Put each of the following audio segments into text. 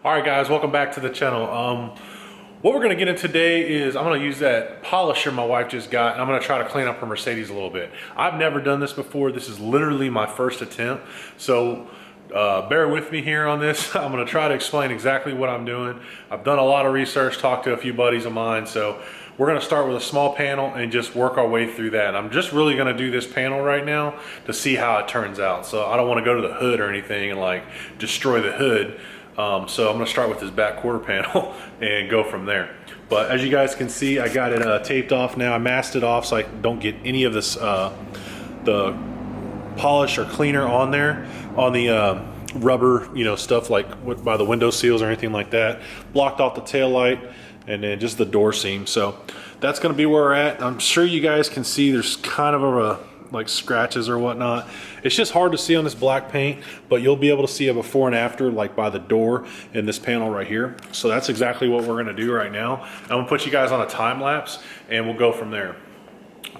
All right, guys, welcome back to the channel. What we're gonna get in today is I'm gonna use that polisher my wife just got, and I'm gonna try to clean up her Mercedes a little bit. I've never done this before. This is literally my first attempt. So bear with me here on this. I'm gonna try to explain exactly what I'm doing. I've done a lot of research, talked to a few buddies of mine. So we're gonna start with a small panel and just work our way through that. I'm just really gonna do this panel right now to see how it turns out. So I don't wanna go to the hood or anything and like destroy the hood. So I'm gonna start with this back quarter panel and go from there. But as you guys can see, I got it taped off now. I masked it off so I don't get any of this, the polish or cleaner on there, on the rubber, stuff like by the window seals or anything like that. Blocked off the tail light and then just the door seam. So that's gonna be where we're at. I'm sure you guys can see there's kind of a like scratches or whatnot. It's just hard to see on this black paint, but you'll be able to see a before and after like by the door in this panel right here. So that's exactly what we're gonna do right now. I'm gonna put you guys on a time lapse and we'll go from there.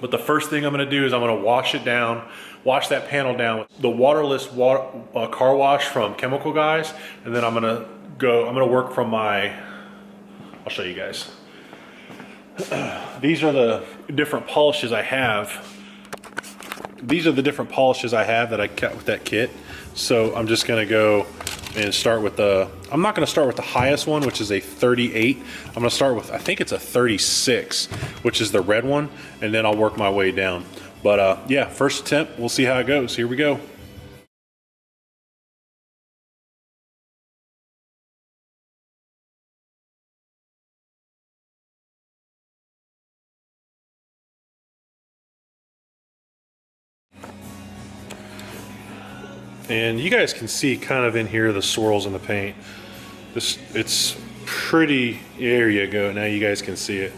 But the first thing I'm gonna do is I'm gonna wash it down, wash that panel down with the waterless car wash from Chemical Guys, and then I'm gonna work from I'll show you guys. These are the different polishes I have. These are the different polishes I have that I cut with that kit. So I'm just gonna go and start with I'm not gonna start with the highest one, which is a 38. I'm gonna start with, I think it's a 36, which is the red one, and then I'll work my way down. But yeah, first attempt, we'll see how it goes. Here we go. And you guys can see kind of in here the swirls in the paint. It's pretty, there you go, now you guys can see it.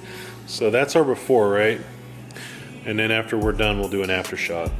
So that's our before, right? And then after we're done, we'll do an after shot.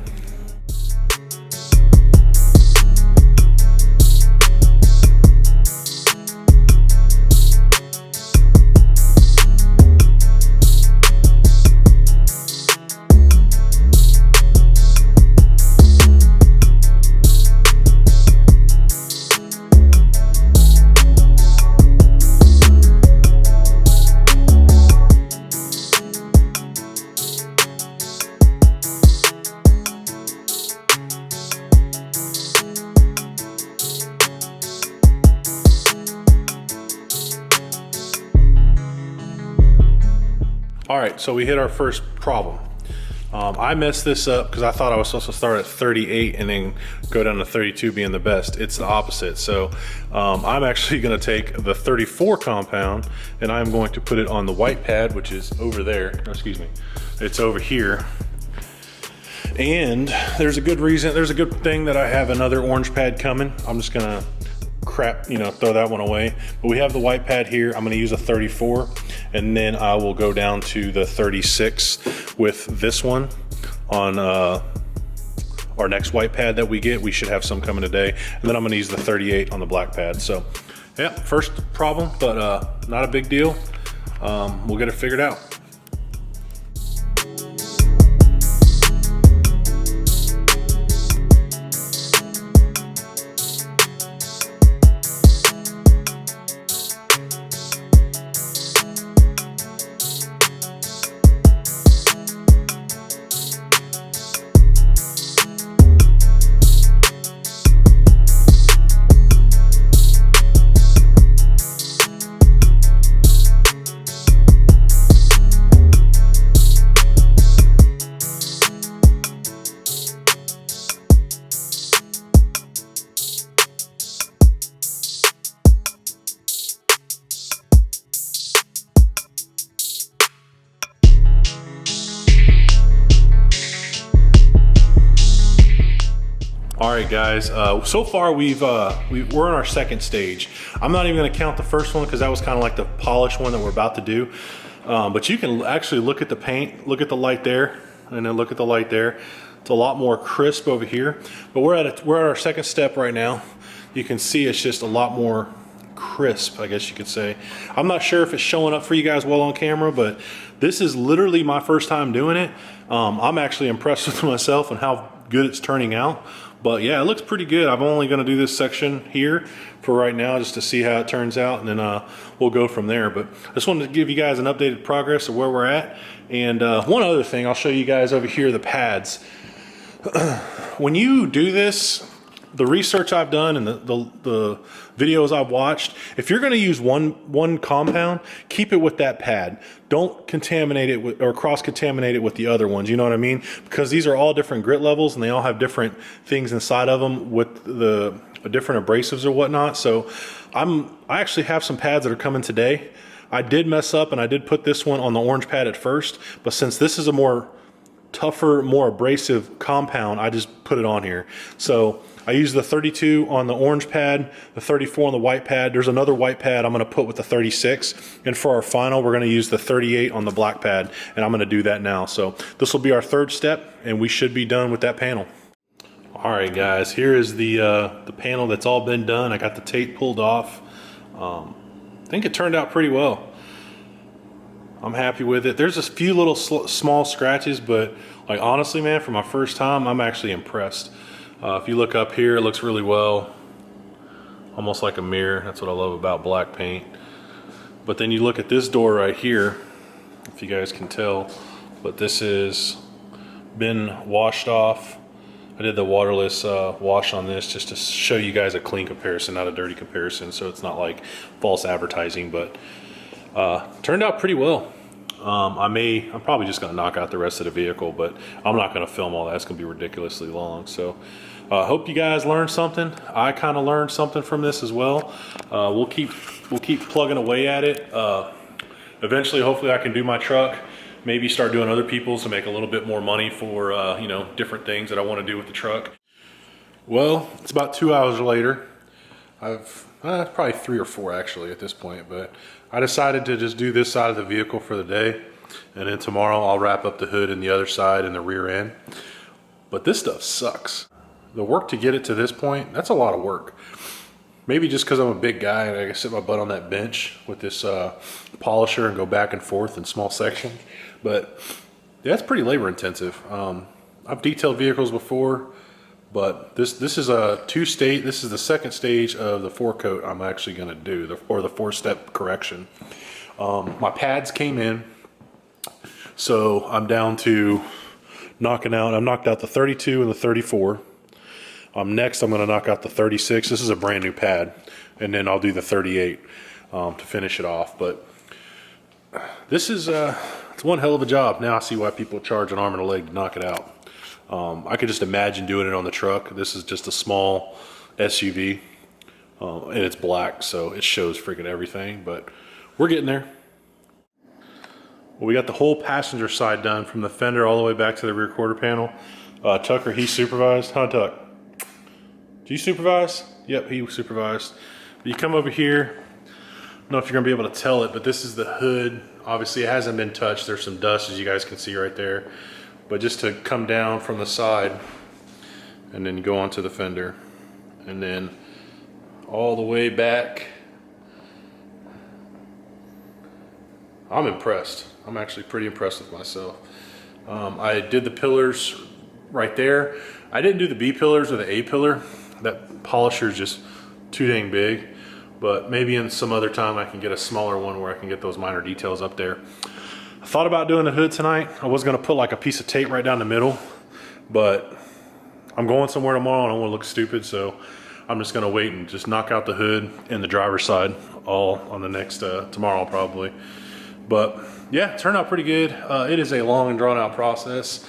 All right, so we hit our first problem. I messed this up because I thought I was supposed to start at 38 and then go down to 32 being the best. It's the opposite. So I'm actually gonna take the 34 compound and I'm going to put it on the white pad, which is over there, excuse me, it's over here. And there's a good reason, there's a good thing that I have another orange pad coming. I'm just gonna throw that one away. But we have the white pad here. I'm gonna use a 34 and then I will go down to the 36 with this one on our next white pad that we get. We should have some coming today. And then I'm gonna use the 38 on the black pad. So yeah, first problem, but not a big deal. We'll get it figured out. All right, guys, so far we're in our second stage. I'm not even gonna count the first one because that was kind of like the polished one that we're about to do. But you can actually look at the paint, look at the light there, and then look at the light there. It's a lot more crisp over here. But we're at our second step right now. You can see it's just a lot more crisp, I guess you could say. I'm not sure if it's showing up for you guys well on camera, but this is literally my first time doing it. I'm actually impressed with myself and how good it's turning out. But yeah, it looks pretty good. I'm only gonna do this section here for right now just to see how it turns out, and then we'll go from there. But I just wanted to give you guys an updated progress of where we're at. And one other thing, I'll show you guys over here, the pads. When you do this, the research I've done and the videos I've watched, if you're going to use one compound, keep it with that pad. Don't contaminate it with, or cross-contaminate it with the other ones. You know what I mean? Because these are all different grit levels and they all have different things inside of them with the different abrasives or whatnot. So I actually have some pads that are coming today. I did mess up and I did put this one on the orange pad at first, but since this is a more tougher, more abrasive compound, I just put it on here. So I use the 32 on the orange pad, the 34 on the white pad. There's another white pad I'm gonna put with the 36. And for our final, we're gonna use the 38 on the black pad, and I'm gonna do that now. So this will be our third step, and we should be done with that panel. All right, guys, here is the panel that's all been done. I got the tape pulled off. I think it turned out pretty well. I'm happy with it. There's a few little small scratches, but like honestly, man, for my first time, I'm actually impressed. If you look up here, it looks really well. Almost like a mirror. That's what I love about black paint. But then you look at this door right here, if you guys can tell, but this has been washed off. I did the waterless wash on this just to show you guys a clean comparison, not a dirty comparison, so it's not like false advertising, but turned out pretty well. I'm probably just gonna knock out the rest of the vehicle, but I'm not gonna film all that. It's gonna be ridiculously long. So hope you guys learned something. I kind of learned something from this as well. We'll keep plugging away at it. Eventually, hopefully I can do my truck, maybe start doing other people's to make a little bit more money for you know, different things that I want to do with the truck. Well, it's about 2 hours later. I've probably 3 or 4 actually at this point, but I decided to just do this side of the vehicle for the day, and then tomorrow I'll wrap up the hood and the other side and the rear end. But this stuff sucks. The work to get it to this point, that's a lot of work. Maybe just because I'm a big guy and I can sit my butt on that bench with this polisher and go back and forth in small sections. But yeah, it's pretty labor intensive. I've detailed vehicles before, but this is a this is the second stage of the 4-coat I'm actually gonna do, or the 4-step correction. My pads came in, so I'm down to I knocked out the 32 and the 34. Next, I'm gonna knock out the 36. This is a brand new pad, and then I'll do the 38 to finish it off. But this is it's one hell of a job. Now I see why people charge an arm and a leg to knock it out. I could just imagine doing it on the truck. This is just a small SUV, and it's black, so it shows freaking everything, but we're getting there. Well, we got the whole passenger side done from the fender all the way back to the rear quarter panel. Tucker, he supervised. Huh, Tuck? Did you supervise? Yep, he supervised. You come over here, I don't know if you're gonna be able to tell it, but this is the hood. Obviously it hasn't been touched. There's some dust, as you guys can see right there. But just to come down from the side and then go onto the fender and then all the way back. I'm impressed. I'm actually pretty impressed with myself. I did the pillars right there. I didn't do the B pillars or the A pillar. That polisher is just too dang big, but maybe in some other time I can get a smaller one where I can get those minor details up there. I thought about doing the hood tonight. I was gonna put like a piece of tape right down the middle, but I'm going somewhere tomorrow and I don't wanna look stupid, so I'm just gonna wait and just knock out the hood and the driver's side all on the next, tomorrow probably. But yeah, it turned out pretty good. It is a long and drawn out process.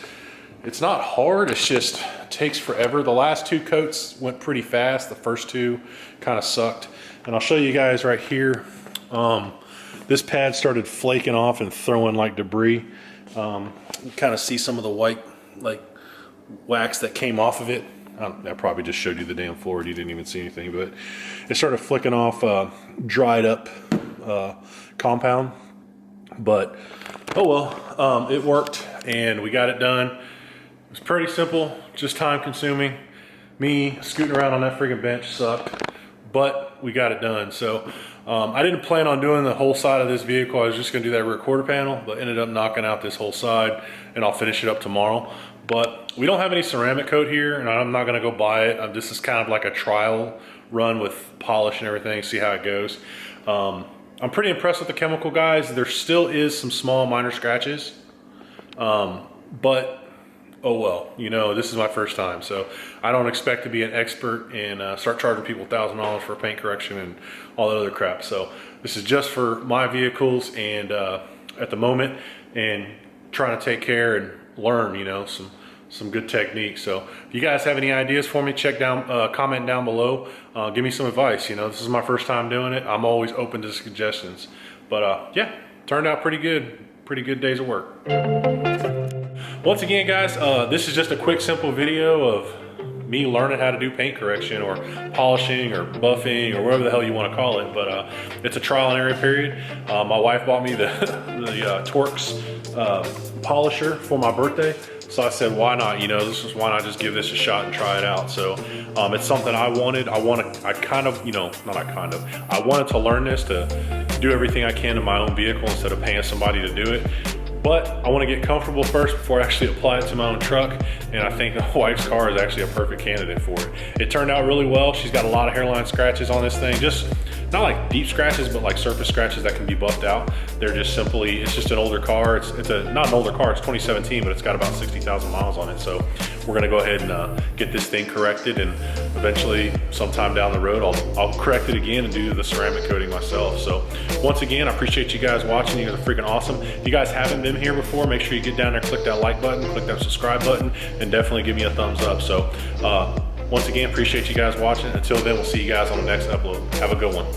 It's not hard, it's just takes forever. The last 2 coats went pretty fast. The first 2 kind of sucked. And I'll show you guys right here. This pad started flaking off and throwing like debris. You kind of see some of the white like wax that came off of it. I probably just showed you the damn floor and you didn't even see anything, but it started flicking off dried up compound. But oh well, it worked and we got it done. It was pretty simple, just time consuming. Me scooting around on that friggin' bench sucked, but we got it done. So I didn't plan on doing the whole side of this vehicle. I was just gonna do that rear quarter panel, but ended up knocking out this whole side, and I'll finish it up tomorrow. But we don't have any ceramic coat here, and I'm not gonna go buy it. This is kind of like a trial run with polish and everything, see how it goes. I'm pretty impressed with the chemical, guys. There still is some small minor scratches, but oh well, you know, this is my first time, so I don't expect to be an expert and start charging people $1,000 for paint correction and all that other crap. So this is just for my vehicles and at the moment, and trying to take care and learn, you know, some good techniques. So if you guys have any ideas for me, comment down below. Give me some advice. You know, this is my first time doing it. I'm always open to suggestions. But yeah, turned out pretty good. Pretty good days of work. Once again, guys, this is just a quick, simple video of me learning how to do paint correction or polishing or buffing or whatever the hell you want to call it. But it's a trial and error period. My wife bought me the Torx polisher for my birthday. So I said, why not? You know, why not just give this a shot and try it out? So it's something I wanted. I wanted to learn this, to do everything I can in my own vehicle instead of paying somebody to do it. But I want to get comfortable first before I actually apply it to my own truck. And I think the wife's car is actually a perfect candidate for it. It turned out really well. She's got a lot of hairline scratches on this thing. Just not like deep scratches, but like surface scratches that can be buffed out. They're just simply, it's just an older car. It's not an older car, it's 2017, but it's got about 60,000 miles on it. So we're gonna go ahead and get this thing corrected, and eventually sometime down the road, I'll correct it again and do the ceramic coating myself. So once again, I appreciate you guys watching. You guys are freaking awesome. If you guys haven't been here before, make sure you get down there, click that like button, click that subscribe button, and definitely give me a thumbs up. So once again, appreciate you guys watching. Until then, we'll see you guys on the next upload. Have a good one.